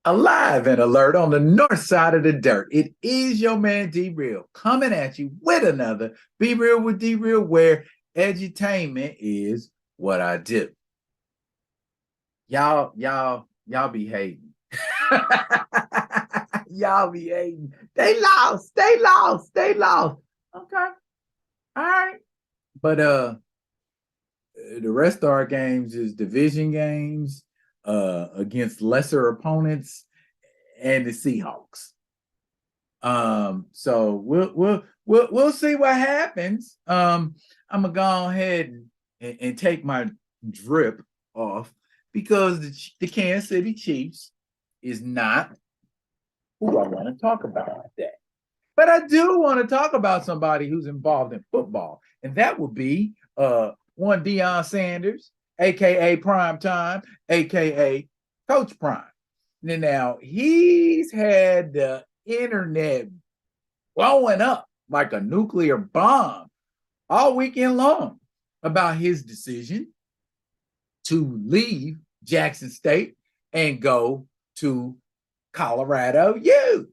Alive and alert on the north side of the dirt. It is your man D Real coming at you with another Be Real with D Real, where edutainment is what I do. Y'all be hating. Y'all be hating. They lost. Okay. All right. But the rest of our games is division games against lesser opponents and the Seahawks. So we'll see what happens. I'm gonna go ahead and take my drip off because the Kansas City Chiefs is not who I want to talk about today. But I do want to talk about somebody who's involved in football, and that would be one Deion Sanders, aka Prime Time, aka Coach Prime. Now he's had the internet blowing up like a nuclear bomb all weekend long about his decision to leave Jackson State and go to Colorado U.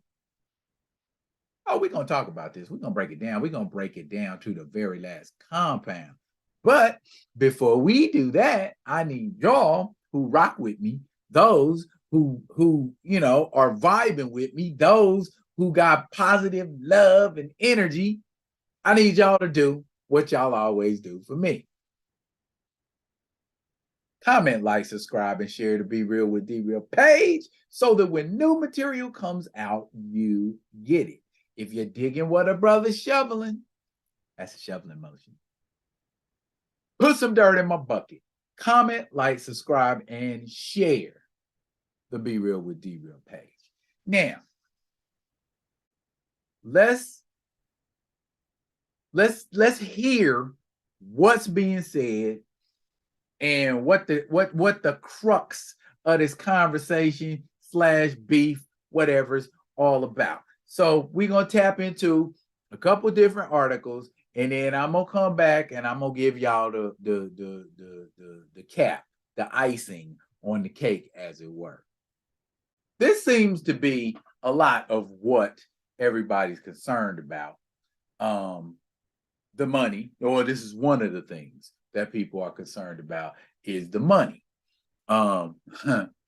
Oh, we're going to talk about this. We're going to break it down. We're going to break it down to the very last compound. But before we do that, I need y'all who rock with me, those who are vibing with me, those who got positive love and energy. I need y'all to do what y'all always do for me. Comment, like, subscribe, and share the Be Real with D Real page so that when new material comes out, you get it. If you're digging what a brother's shoveling, that's a shoveling motion. Put some dirt in my bucket. Comment, like, subscribe, and share the Be Real with D Real page. Now, let's hear what's being said and what the crux of this conversation / beef, whatever's all about. So we're gonna tap into a couple different articles, and then I'm gonna come back and I'm gonna give y'all the cap, the icing on the cake, as it were. This seems to be a lot of what everybody's concerned about. The money, or this is one of the things that people are concerned about, is the money. And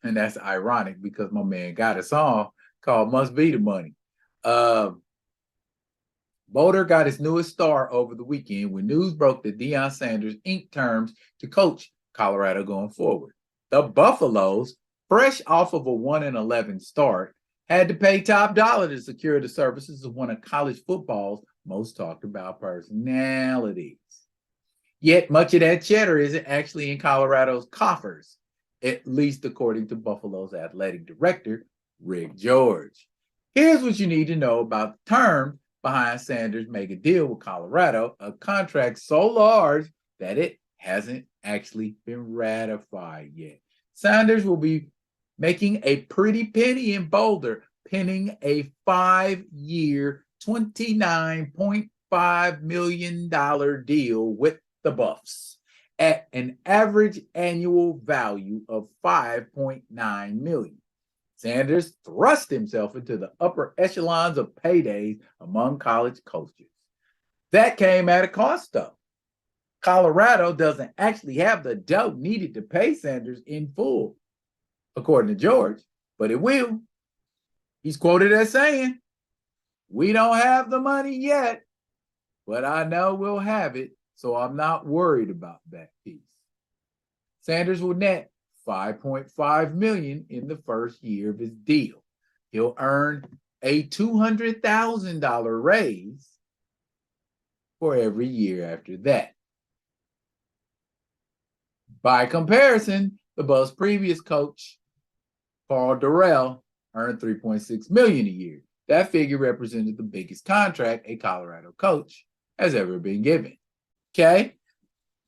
that's ironic because my man got a song called Must Be the Money. Boulder got his newest star over the weekend when news broke that Deion Sanders inked terms to coach Colorado going forward. The Buffaloes, fresh off of a 1-11 start, had to pay top dollar to secure the services of one of college football's most talked about personalities. Yet much of that cheddar isn't actually in Colorado's coffers, at least according to Buffalo's athletic director, Rick George. Here's what you need to know about the term behind Sanders' mega deal with Colorado, a contract so large that it hasn't actually been ratified yet. Sanders will be making a pretty penny in Boulder, penning a 5-year, $29.5 million deal with the Buffs at an average annual value of $5.9 million. Sanders thrust himself into the upper echelons of paydays among college coaches. That came at a cost, though. Colorado doesn't actually have the dough needed to pay Sanders in full, according to George, but it will. He's quoted as saying, "We don't have the money yet, but I know we'll have it, so I'm not worried about that piece." Sanders will net $5.5 million in the first year of his deal. He'll earn a $200,000 raise for every year after that. By comparison, the Buffs' previous coach, Paul Durrell, earned $3.6 million a year. That figure represented the biggest contract a Colorado coach has ever been given. Okay?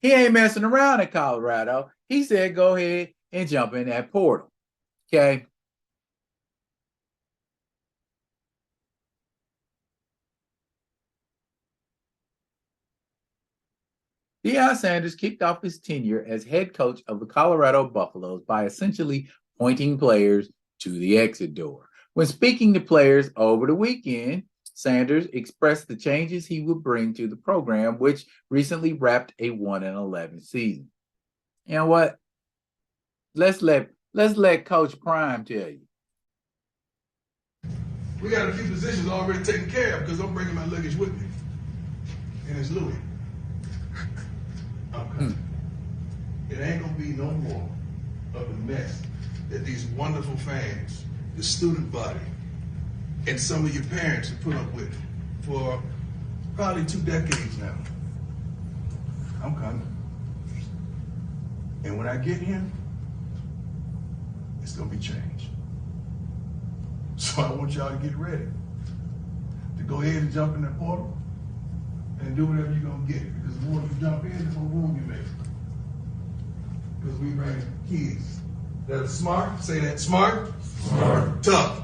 He ain't messing around at Colorado. He said, go ahead and jump in that portal. Okay? Deion Sanders kicked off his tenure as head coach of the Colorado Buffaloes by essentially pointing players to the exit door. When speaking to players over the weekend, Sanders expressed the changes he would bring to the program, which recently wrapped a 1-11 season. You know what? Let's let Coach Prime tell you. We got a few positions already taken care of because I'm bringing my luggage with me. And it's Louis. I'm coming. It ain't gonna be no more of the mess that these wonderful fans, the student body, and some of your parents have put up with for probably 2 decades now. I'm coming. And when I get here, it's gonna be changed. So I want y'all to get ready to go ahead and jump in that portal and do whatever you're gonna get. Because the more you jump in, the more room you make. Because we bring kids that are smart, say that, smart, tough.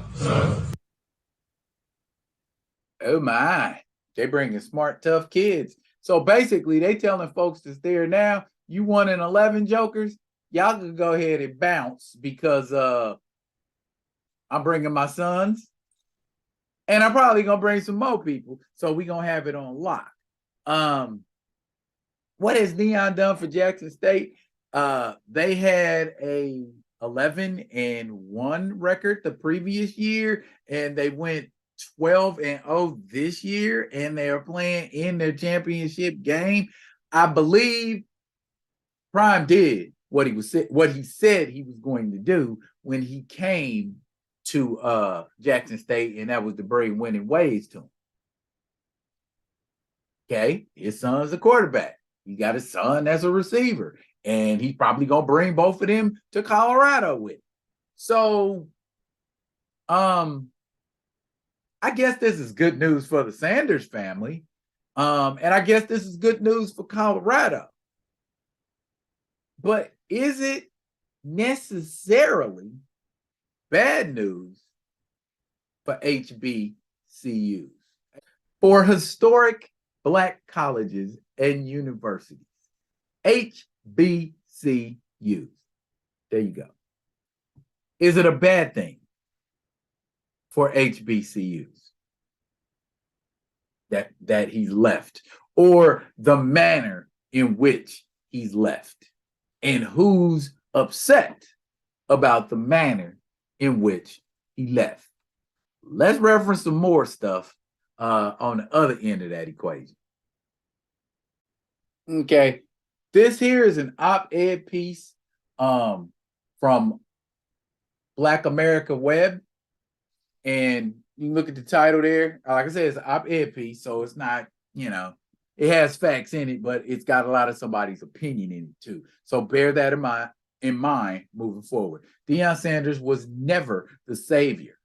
Oh my, they bringing smart, tough kids. So basically, they telling folks that's there now, you 1-11 jokers, y'all can go ahead and bounce because I'm bringing my sons, and I'm probably gonna bring some more people. So we gonna have it on lock. What has Deion done for Jackson State? They had a 11-1 record the previous year, and they went 12-0 this year, and they are playing in their championship game. I believe Prime did what he said he was going to do when he came to Jackson State, and that was to bring winning ways to him. Okay, his son's a quarterback. He got his son as a receiver, and he's probably gonna bring both of them to Colorado with him. So, I guess this is good news for the Sanders family, and I guess this is good news for Colorado. But is it necessarily bad news for HBCUs? For historic Black colleges and universities, HBCUs. There you go. Is it a bad thing for HBCUs that he's left, or the manner in which he's left, and who's upset about the manner in which he left? Let's reference some more stuff on the other end of that equation. Okay, this here is an op-ed piece from Black America Web, and you can look at the title there. Like I said, it's an op-ed piece, so it's not, it has facts in it, but it's got a lot of somebody's opinion in it too. So bear that in mind moving forward. Deion Sanders was never the savior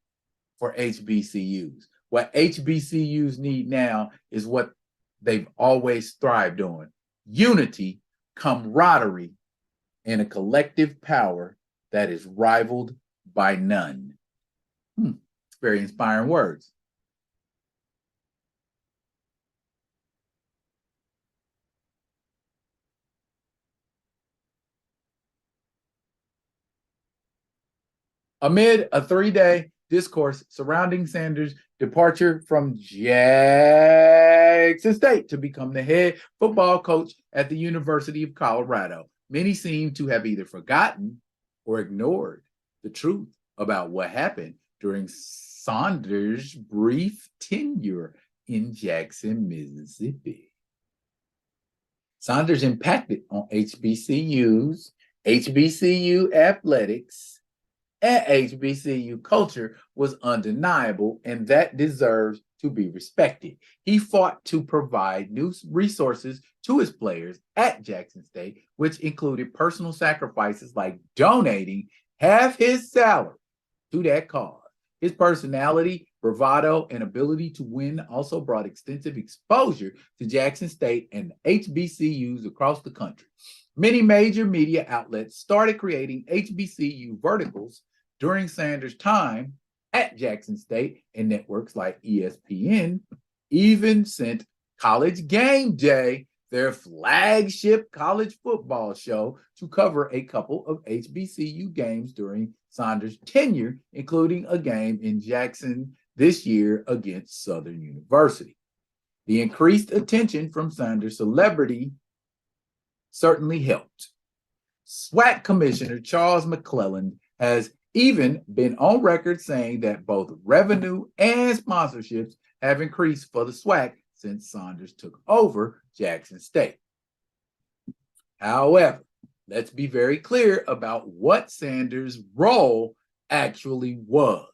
for HBCUs. What HBCUs need now is what they've always thrived on: unity, camaraderie, and a collective power that is rivaled by none. Very inspiring words. Amid a 3-day discourse surrounding Sanders' departure from Jackson State to become the head football coach at the University of Colorado, many seem to have either forgotten or ignored the truth about what happened during Sanders' brief tenure in Jackson, Mississippi. Sanders' impacted on HBCUs, HBCU athletics, and HBCU culture was undeniable, and that deserves to be respected. He fought to provide new resources to his players at Jackson State, which included personal sacrifices like donating half his salary to that cause. His personality, bravado, and ability to win also brought extensive exposure to Jackson State and HBCUs across the country. Many major media outlets started creating HBCU verticals during Sanders' time at Jackson State, and networks like ESPN even sent College Game Day their flagship college football show, to cover a couple of HBCU games during Sanders' tenure, including a game in Jackson this year against Southern University. The increased attention from Sanders' celebrity certainly helped. SWAC Commissioner Charles McClellan has even been on record saying that both revenue and sponsorships have increased for the SWAC since Sanders took over Jackson State. However, let's be very clear about what Sanders' role actually was.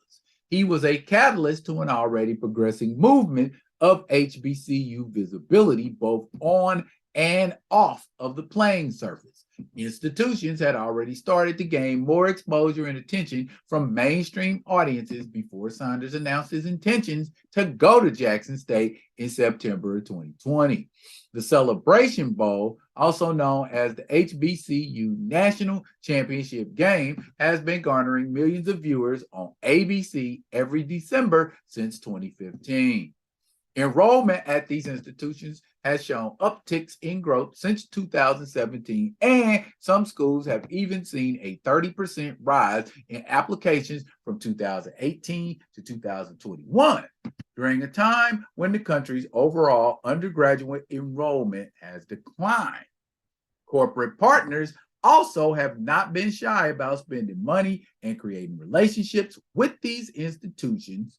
He was a catalyst to an already progressing movement of HBCU visibility, both on and off of the playing surface. Institutions had already started to gain more exposure and attention from mainstream audiences before Sanders announced his intentions to go to Jackson State in September of 2020. The Celebration Bowl, also known as the HBCU National Championship Game, has been garnering millions of viewers on ABC every December since 2015. Enrollment at these institutions has shown upticks in growth since 2017, and some schools have even seen a 30% rise in applications from 2018 to 2021, during a time when the country's overall undergraduate enrollment has declined. Corporate partners also have not been shy about spending money and creating relationships with these institutions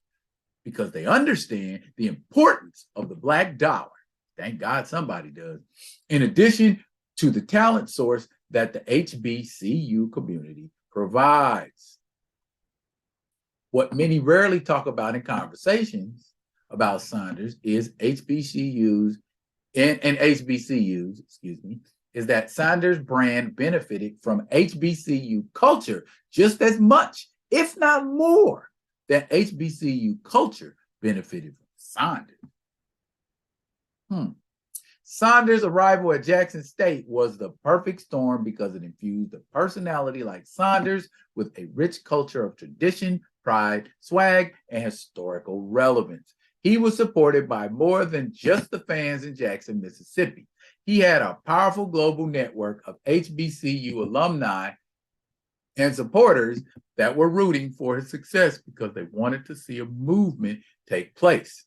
because they understand the importance of the Black dollar. Thank God somebody does. In addition to the talent source that the HBCU community provides. What many rarely talk about in conversations about Sanders is HBCUs and HBCUs, is that Sanders' brand benefited from HBCU culture just as much, if not more, than HBCU culture benefited from Sanders. Sanders' arrival at Jackson State was the perfect storm because it infused a personality like Sanders with a rich culture of tradition, pride, swag, and historical relevance. He was supported by more than just the fans in Jackson, Mississippi. He had a powerful global network of HBCU alumni and supporters that were rooting for his success because they wanted to see a movement take place.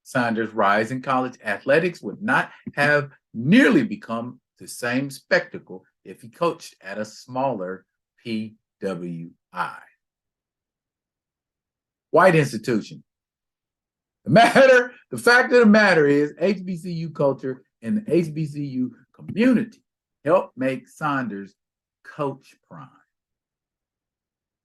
Sanders' rise in college athletics would not have nearly become the same spectacle if he coached at a smaller PWI. White institution. The fact of the matter is HBCU culture and the HBCU community helped make Sanders coach prime.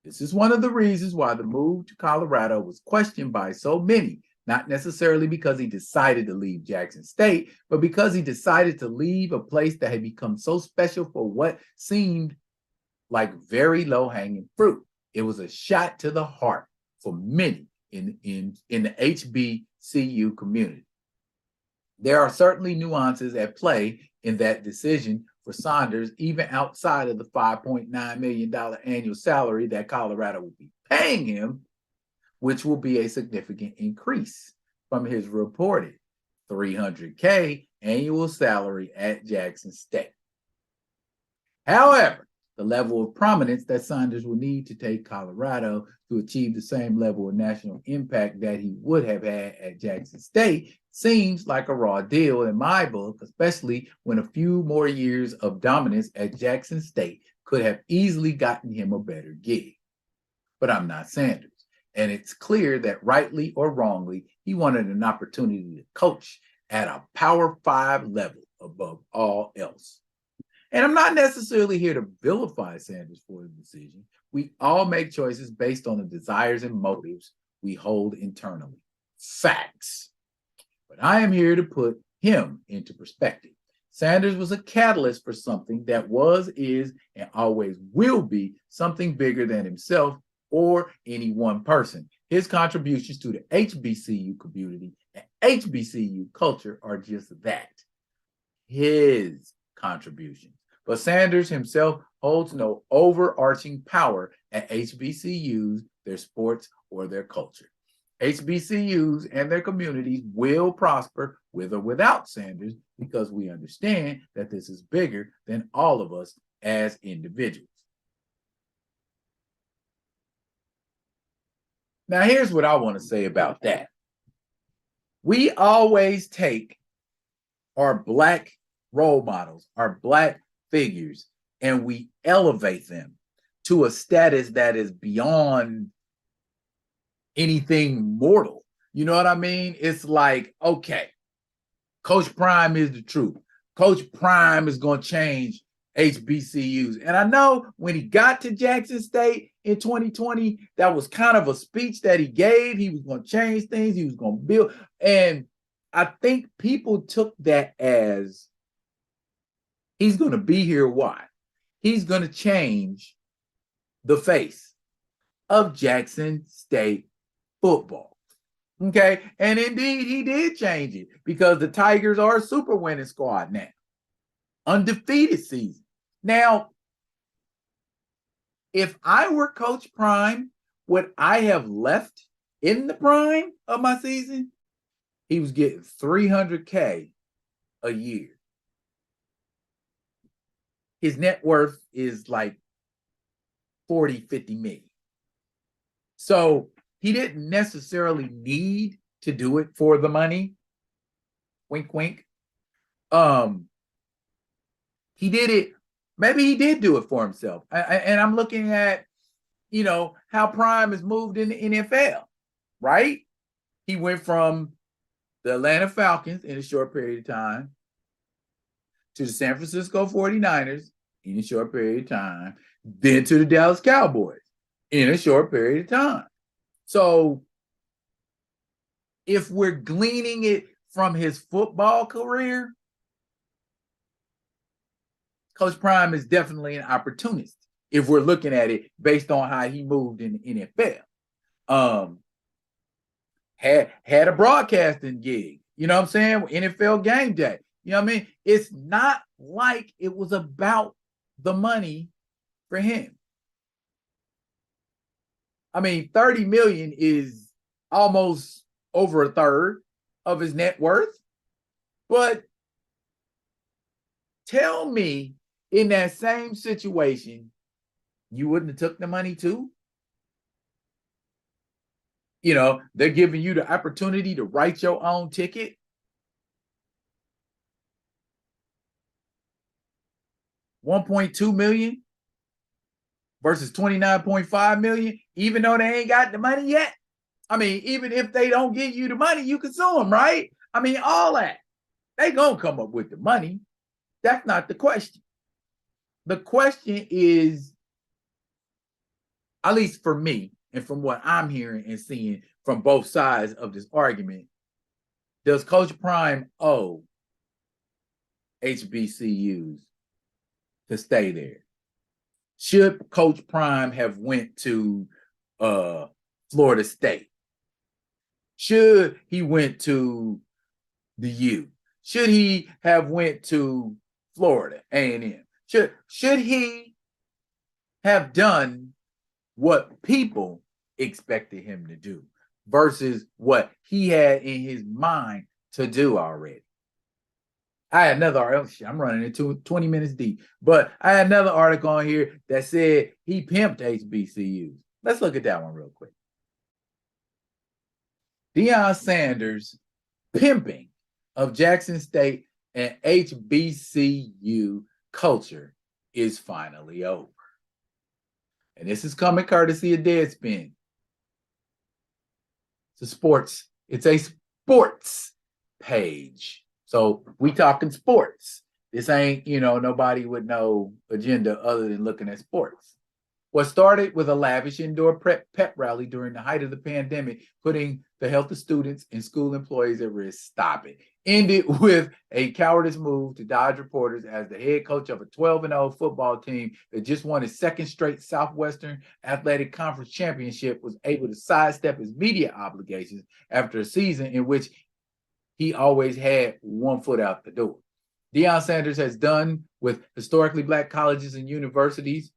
This is one of the reasons why the move to Colorado was questioned by so many, not necessarily because he decided to leave Jackson State, but because he decided to leave a place that had become so special for what seemed like very low-hanging fruit. It was a shot to the heart for many in the HBCU community. There are certainly nuances at play in that decision for Sanders, even outside of the $5.9 million annual salary that Colorado will be paying him, which will be a significant increase from his reported $300K annual salary at Jackson State. However, the level of prominence that Sanders will need to take Colorado to achieve the same level of national impact that he would have had at Jackson State seems like a raw deal in my book, especially when a few more years of dominance at Jackson State could have easily gotten him a better gig. But I'm not Sanders. And it's clear that rightly or wrongly, he wanted an opportunity to coach at a Power 5 level above all else. And I'm not necessarily here to vilify Sanders for his decision. We all make choices based on the desires and motives we hold internally. Facts. But I am here to put him into perspective. Sanders was a catalyst for something that was, is, and always will be something bigger than himself or any one person. His contributions to the HBCU community and HBCU culture are just that, his contributions. But Sanders himself holds no overarching power at HBCUs, their sports, or their culture. HBCUs and their communities will prosper with or without Sanders because we understand that this is bigger than all of us as individuals. Now, here's what I want to say about that. We always take our Black role models, our Black figures, and we elevate them to a status that is beyond anything mortal. You know what I mean? It's like, okay, Coach Prime is the truth. Coach Prime is going to change HBCUs. And I know when he got to Jackson State in 2020, that was kind of a speech that he gave. He was going to change things. He was going to build. And I think people took that as he's going to be here. Why? He's going to change the face of Jackson State football. Okay. And indeed, he did change it because the Tigers are a super winning squad now. Undefeated season. Now, if I were Coach Prime, would I have left in the prime of my season? He was getting $300K a year. His net worth is like 40, 50 million. So he didn't necessarily need to do it for the money. Wink, wink. He did it. Maybe he did do it for himself. And I'm looking at, how Prime has moved in the NFL, right? He went from the Atlanta Falcons in a short period of time to the San Francisco 49ers in a short period of time, then to the Dallas Cowboys in a short period of time. So if we're gleaning it from his football career, Coach Prime is definitely an opportunist if we're looking at it based on how he moved in the NFL. Had a broadcasting gig, you know what I'm saying? NFL Game Day, you know what I mean? It's not like it was about the money for him. I mean, 30 million is almost over a third of his net worth. But tell me, in that same situation, you wouldn't have took the money too? They're giving you the opportunity to write your own ticket. $1.2 million versus $29.5 million, even though they ain't got the money yet. I mean, even if they don't give you the money, you can sue them, right? I mean, all that. They gonna come up with the money. That's not the question. The question is, at least for me, and from what I'm hearing and seeing from both sides of this argument, does Coach Prime owe HBCUs to stay there? Should Coach Prime have went to Florida State? Should he went to the U? Should he have went to Florida A&M? Should he have done what people expected him to do versus what he had in his mind to do already? I had another article. I'm running into 20 minutes deep, but I had another article on here that said he pimped HBCUs. Let's look at that one real quick. Deion Sanders pimping of Jackson State and HBCU culture is finally over. And this is coming courtesy of Deadspin. It's a sports page. So we talking sports. This ain't, nobody with no agenda other than looking at sports. What started with a lavish indoor pep rally during the height of the pandemic, putting the health of students and school employees at risk, stop it. Ended with a cowardice move to dodge reporters as the head coach of a 12-0 football team that just won his second straight Southwestern Athletic Conference championship was able to sidestep his media obligations after a season in which he always had one foot out the door. Deion Sanders is done with historically Black colleges and universities,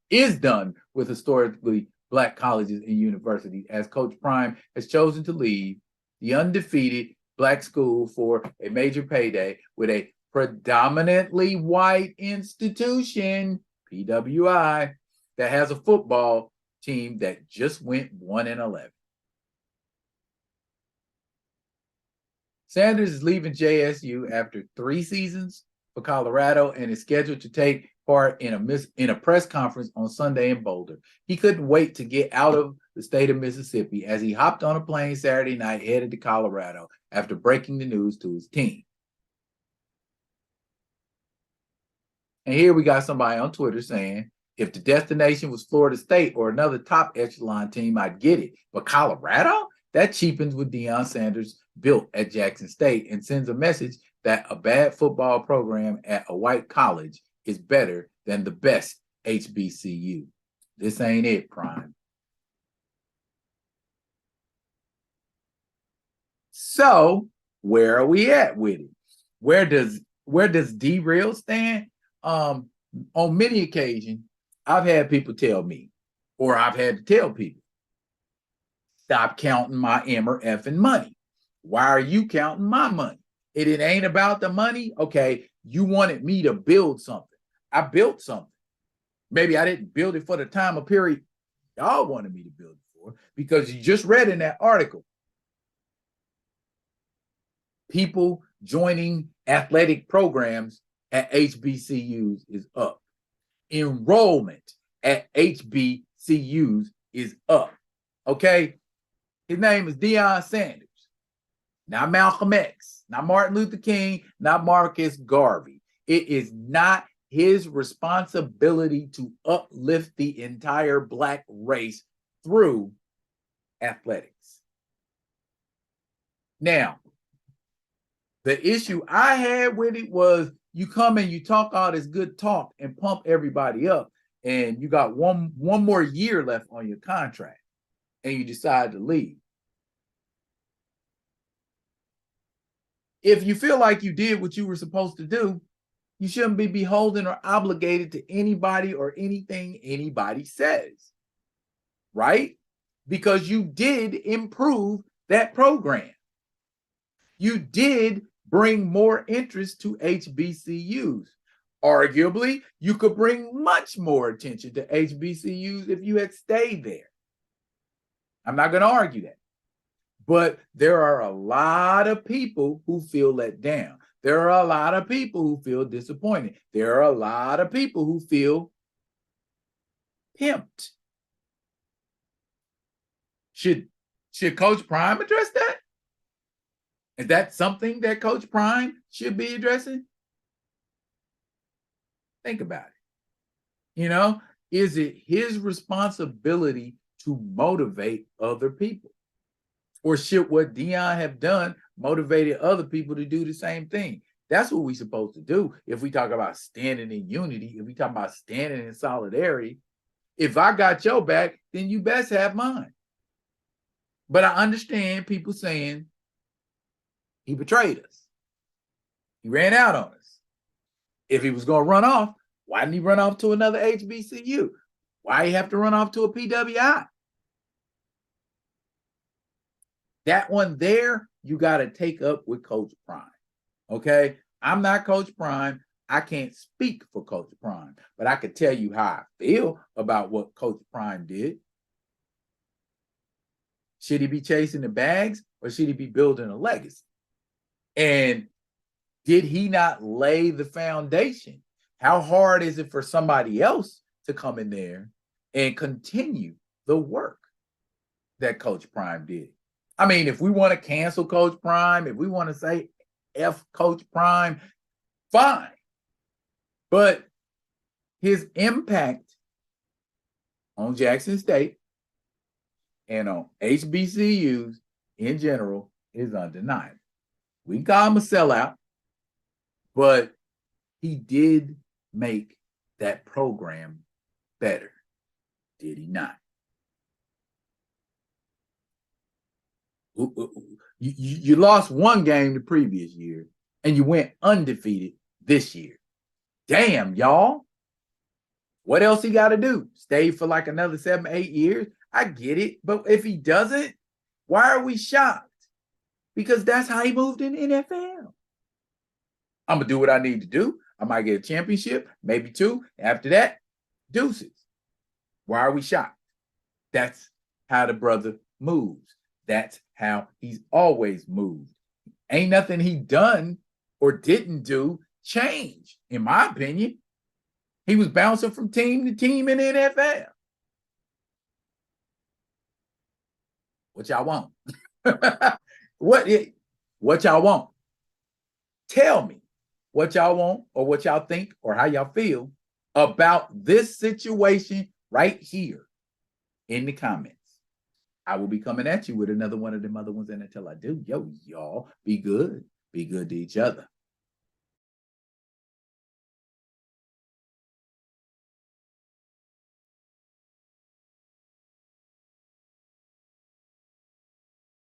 Black colleges and universities, as Coach Prime has chosen to leave the undefeated Black school for a major payday with a predominantly white institution, PWI, that has a football team that just went 1-11. Sanders is leaving JSU after 3 seasons for Colorado and is scheduled to take part in a press conference on Sunday in Boulder. He couldn't wait to get out of the state of Mississippi as he hopped on a plane Saturday night headed to Colorado after breaking the news to his team. And here we got somebody on Twitter saying, if the destination was Florida State or another top echelon team, I'd get it. But Colorado? That cheapens what Deion Sanders built at Jackson State and sends a message that a bad football program at a white college is better than the best HBCU. This ain't it, Prime. So where are we at with it? Where does derail stand? On many occasions, I've had people tell me, or I've had to tell people, stop counting my M or F and money. Why are you counting my money? It ain't about the money. Okay, you wanted me to build something. I built something. Maybe I didn't build it for the time of period y'all wanted me to build it for, because you just read in that article, people joining athletic programs at HBCUs is up. Enrollment at HBCUs is up. Okay? His name is Deion Sanders. Not Malcolm X, not Martin Luther King, not Marcus Garvey. It is not his responsibility to uplift the entire Black race through athletics. Now, the issue I had with it was you come and you talk all this good talk and pump everybody up, and you got one more year left on your contract, and you decide to leave. If you feel like you did what you were supposed to do, you shouldn't be beholden or obligated to anybody or anything anybody says, right? Because you did improve that program. You did bring more interest to HBCUs. Arguably, you could bring much more attention to HBCUs if you had stayed there. I'm not going to argue that. But there are a lot of people who feel let down. There are a lot of people who feel disappointed. There are a lot of people who feel pimped. Should Coach Prime address that? Is that something that Coach Prime should be addressing? Think about it. You know, is it his responsibility to motivate other people? Or should what Deion have done motivated other people to do the same thing? That's what we're supposed to do. If we talk about standing in unity, if we talk about standing in solidarity, if I got your back, then you best have mine. But I understand people saying he betrayed us. He ran out on us. If he was going to run off, why didn't he run off to another HBCU? Why he have to run off to a PWI? That one there, you got to take up with Coach Prime. Okay? I'm not Coach Prime. I can't speak for Coach Prime, but I can tell you how I feel about what Coach Prime did. Should he be chasing the bags, or should he be building a legacy? And did he not lay the foundation? How hard is it for somebody else to come in there and continue the work that Coach Prime did? I mean, if we want to cancel Coach Prime, if we want to say F Coach Prime, fine. But his impact on Jackson State and on HBCUs in general is undeniable. We can call him a sellout, but he did make that program better, did he not? You lost one game the previous year, and you went undefeated this year. Damn, y'all. What else he got to do? Stay for like another 7, 8 years? I get it. But if he doesn't, why are we shocked? Because that's how he moved in the NFL. I'm going to do what I need to do. I might get a championship, maybe 2. After that, deuces. Why are we shocked? That's how the brother moves. That's how he's always moved. Ain't nothing he done or didn't do change, in my opinion. He was bouncing from team to team in the NFL. What y'all want? What y'all want? Tell me what y'all want or what y'all think or how y'all feel about this situation right here in the comments. I will be coming at you with another one of them other ones. And until I do, y'all be good. Be good to each other.